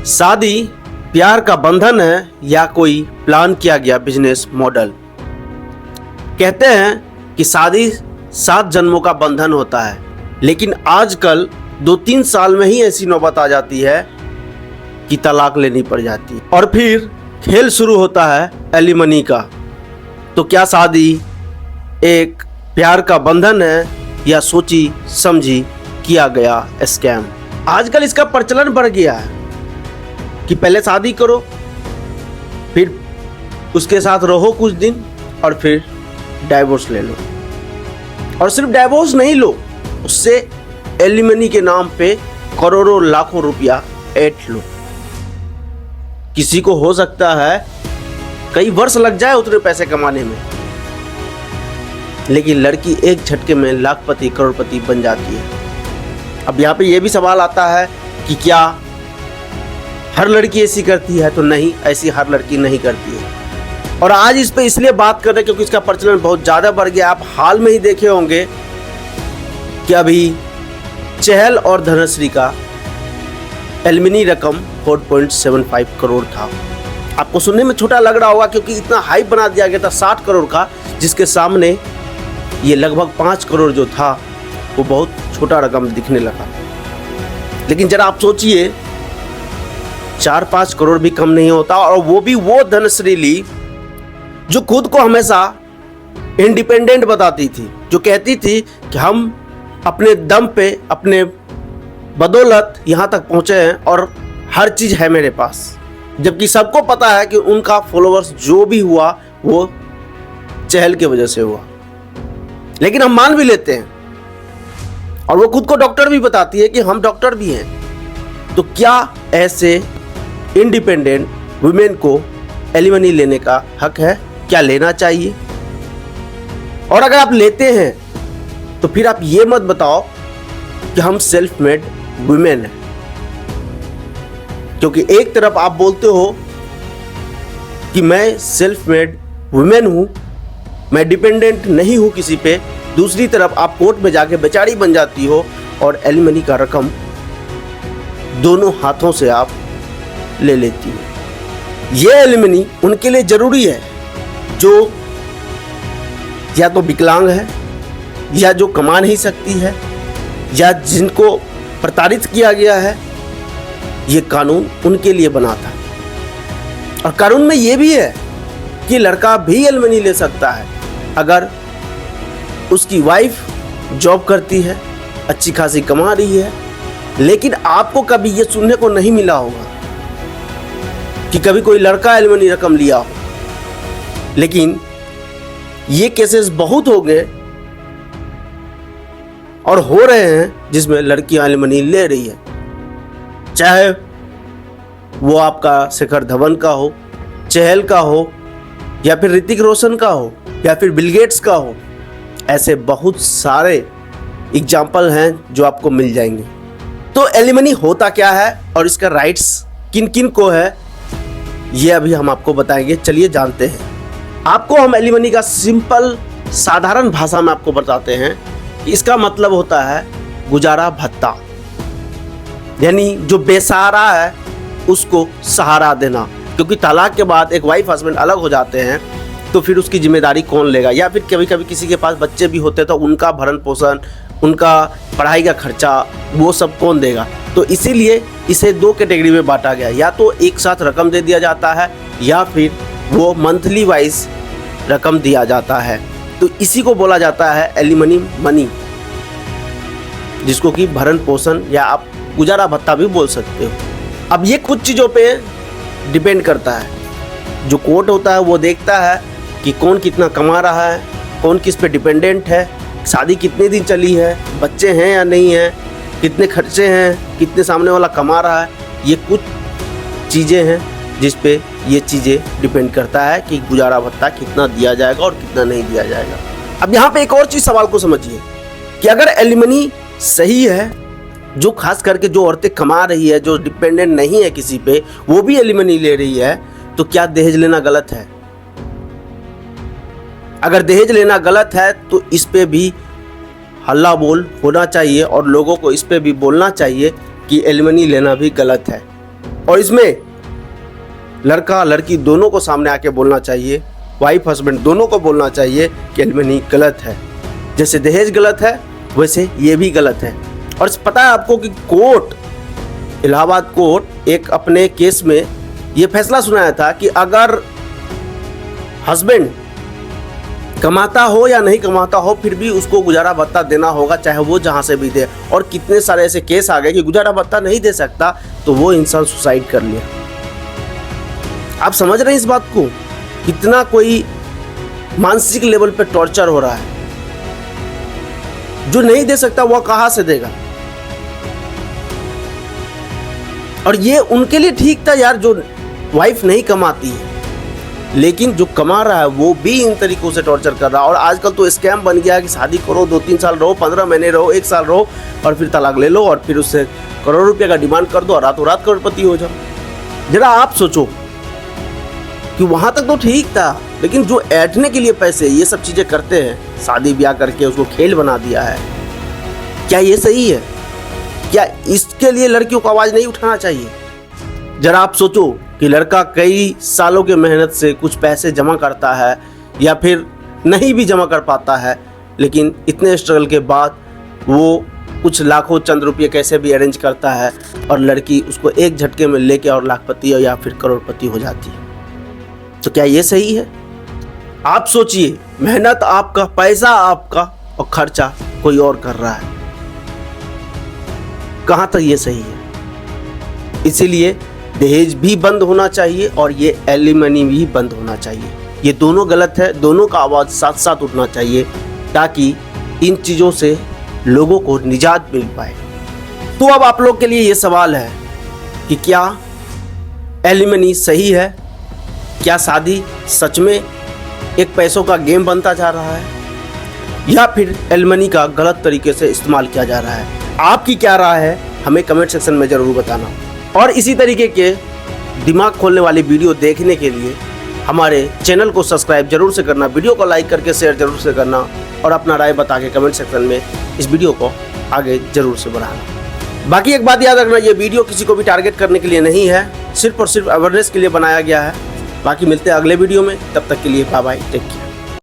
शादी प्यार का बंधन है या कोई प्लान किया गया बिजनेस मॉडल। कहते हैं कि शादी 7 जन्मों का बंधन होता है, लेकिन आजकल 2-3 साल में ही ऐसी नौबत आ जाती है कि तलाक लेनी पड़ जाती है और फिर खेल शुरू होता है एलिमनी का। तो क्या शादी एक प्यार का बंधन है या सोची समझी किया गया स्कैम? आजकल इसका प्रचलन बढ़ गया है कि पहले शादी करो, फिर उसके साथ रहो कुछ दिन और फिर डाइवोर्स ले लो। और सिर्फ डाइवोर्स नहीं लो, उससे एलिमनी के नाम पे करोड़ों लाखों रुपया ऐंठ लो। किसी को हो सकता है कई वर्ष लग जाए उतने पैसे कमाने में, लेकिन लड़की एक झटके में लाखपति करोड़पति बन जाती है। अब यहाँ पे ये भी सवाल आता है कि क्या हर लड़की ऐसी करती है? तो नहीं, ऐसी हर लड़की नहीं करती है। और आज इस पे इसलिए बात कर रहे हैं क्योंकि इसका प्रचलन बहुत ज़्यादा बढ़ गया। आप हाल में ही देखे होंगे कि अभी चहल और धनश्री का एलिमनी रकम 4.75 करोड़ था। आपको सुनने में छोटा लग रहा होगा क्योंकि इतना हाइप बना दिया गया था 60 करोड़ का, जिसके सामने ये लगभग 5 करोड़ जो था वो बहुत छोटा रकम दिखने लगा। लेकिन जरा आप सोचिए, 4-5 करोड़ भी कम नहीं होता, और वो भी वो धनश्री ली जो खुद को हमेशा इंडिपेंडेंट बताती थी, जो कहती थी कि हम अपने दम पे अपने बदौलत यहाँ तक पहुँचे हैं और हर चीज़ है मेरे पास। जबकि सबको पता है कि उनका फॉलोअर्स जो भी हुआ वो चहल की वजह से हुआ, लेकिन हम मान भी लेते हैं। और वो खुद को डॉक्टर भी बताती है कि हम डॉक्टर भी हैं। तो क्या ऐसे इंडिपेंडेंट वुमेन को एलिमनी लेने का हक है? क्या लेना चाहिए? और अगर आप लेते हैं तो फिर आप ये मत बताओ कि हम सेल्फ मेड वुमेन हैं, क्योंकि एक तरफ आप बोलते हो कि मैं सेल्फ मेड वुमेन हूं, मैं डिपेंडेंट नहीं हूं किसी पे, दूसरी तरफ आप कोर्ट में जाके बेचारी बन जाती हो और एलिमनी का रकम दोनों हाथों से आप ले लेती हो। ये एलिमनी उनके लिए जरूरी है जो या तो विकलांग है, या जो कमा नहीं सकती है, या जिनको प्रताड़ित किया गया है। ये कानून उनके लिए बना था। और कानून में ये भी है कि लड़का भी एलिमनी ले सकता है अगर उसकी वाइफ जॉब करती है, अच्छी खासी कमा रही है। लेकिन आपको कभी ये सुनने को नहीं मिला होगा कि कभी कोई लड़का एलिमनी रकम लिया हो। लेकिन ये केसेस बहुत हो गए और हो रहे हैं जिसमें लड़कियां एलिमनी ले रही है, चाहे वो आपका शिखर धवन का हो, चहल का हो, या फिर ऋतिक रोशन का हो, या फिर बिल गेट्स का हो। ऐसे बहुत सारे एग्जाम्पल हैं जो आपको मिल जाएंगे। तो एलिमनी होता क्या है और इसका राइट्स किन किन को है, ये अभी हम आपको बताएंगे। चलिए जानते हैं। आपको हम एलिमनी का सिंपल साधारण भाषा में आपको बताते हैं कि इसका मतलब होता है गुजारा भत्ता, यानी जो बेसहारा है उसको सहारा देना। क्योंकि तलाक के बाद एक वाइफ हस्बैंड अलग हो जाते हैं तो फिर उसकी जिम्मेदारी कौन लेगा, या फिर कभी कभी किसी के पास बच्चे भी होते तो उनका भरण पोषण, उनका पढ़ाई का खर्चा, वो सब कौन देगा। तो इसीलिए इसे 2 कैटेगरी में बांटा गया, या तो एक साथ रकम दे दिया जाता है या फिर वो मंथली वाइज रकम दिया जाता है। तो इसी को बोला जाता है एलिमनी मनी, जिसको कि भरण पोषण या आप गुजारा भत्ता भी बोल सकते हो। अब ये कुछ चीज़ों पे डिपेंड करता है। जो कोर्ट होता है वो देखता है कि कौन कितना कमा रहा है, कौन किस पे डिपेंडेंट है, शादी कितने दिन चली है, बच्चे हैं या नहीं हैं, कितने खर्चे हैं, कितने सामने वाला कमा रहा है। ये कुछ चीज़ें हैं जिस पे ये चीज़ें डिपेंड करता है कि गुजारा भत्ता कितना दिया जाएगा और कितना नहीं दिया जाएगा। अब यहाँ पे एक और चीज़ सवाल को समझिए कि अगर एलिमनी सही है, जो खास करके जो औरतें कमा रही है, जो डिपेंडेंट नहीं है किसी पे, वो भी एलिमनी ले रही है, तो क्या दहेज लेना गलत है? अगर दहेज लेना गलत है तो इस पे भी हल्ला बोल होना चाहिए और लोगों को इस पे भी बोलना चाहिए कि एलिमनी लेना भी गलत है। और इसमें लड़का लड़की दोनों को सामने आके बोलना चाहिए, वाइफ हस्बैंड दोनों को बोलना चाहिए कि एलिमनी गलत है। जैसे दहेज गलत है वैसे ये भी गलत है। और पता है आपको कि कोर्ट, इलाहाबाद कोर्ट एक अपने केस में ये फैसला सुनाया था कि अगर हस्बैंड कमाता हो या नहीं कमाता हो फिर भी उसको गुजारा भत्ता देना होगा, चाहे वो जहां से भी दे। और कितने सारे ऐसे केस आ गए कि गुजारा भत्ता नहीं दे सकता तो वो इंसान सुसाइड कर लिया। आप समझ रहे हैं इस बात को, कितना कोई मानसिक लेवल पे टॉर्चर हो रहा है। जो नहीं दे सकता वह कहां से देगा। और ये उनके लिए ठीक था यार, जो वाइफ नहीं कमाती है, लेकिन जो कमा रहा है वो भी इन तरीकों से टॉर्चर कर रहा है। और आजकल तो स्कैम बन गया है कि शादी करो, 2-3 साल रहो, 15 महीने रहो, 1 साल रहो और फिर तलाक ले लो और फिर उससे करोड़ रुपए का डिमांड कर दो और रातों रात करोड़पति हो जाओ। जरा आप सोचो कि वहां तक तो ठीक था, लेकिन जो ऐंठने के लिए पैसे ये सब चीजें करते हैं, शादी ब्याह करके उसको खेल बना दिया है, क्या ये सही है? क्या इसके लिए लड़कियों को आवाज नहीं उठाना चाहिए? जरा आप सोचो कि लड़का कई सालों के मेहनत से कुछ पैसे जमा करता है या फिर नहीं भी जमा कर पाता है, लेकिन इतने स्ट्रगल के बाद वो कुछ लाखों चंद रुपये कैसे भी अरेंज करता है और लड़की उसको एक झटके में लेके और लाखपति या फिर करोड़पति हो जाती है। तो क्या ये सही है? आप सोचिए, मेहनत आपका, पैसा आपका और खर्चा कोई और कर रहा है, कहां तक ये सही है? इसीलिए दहेज भी बंद होना चाहिए और ये एलिमनी भी बंद होना चाहिए। ये दोनों गलत है, दोनों का आवाज़ साथ साथ उठना चाहिए ताकि इन चीज़ों से लोगों को निजात मिल पाए। तो अब आप लोग के लिए ये सवाल है कि क्या एलिमनी सही है? क्या शादी सच में एक पैसों का गेम बनता जा रहा है या फिर एलिमनी का गलत तरीके से इस्तेमाल किया जा रहा है? आपकी क्या राय है हमें कमेंट सेक्शन में ज़रूर बताना। और इसी तरीके के दिमाग खोलने वाली वीडियो देखने के लिए हमारे चैनल को सब्सक्राइब जरूर से करना, वीडियो को लाइक करके शेयर जरूर से करना और अपना राय बता के कमेंट सेक्शन में इस वीडियो को आगे जरूर से बढ़ाना। बाकी एक बात याद रखना, ये वीडियो किसी को भी टारगेट करने के लिए नहीं है, सिर्फ और सिर्फ अवेयरनेस के लिए बनाया गया है। बाकी मिलते हैं अगले वीडियो में, तब तक के लिए बाय बाय, टेक केयर।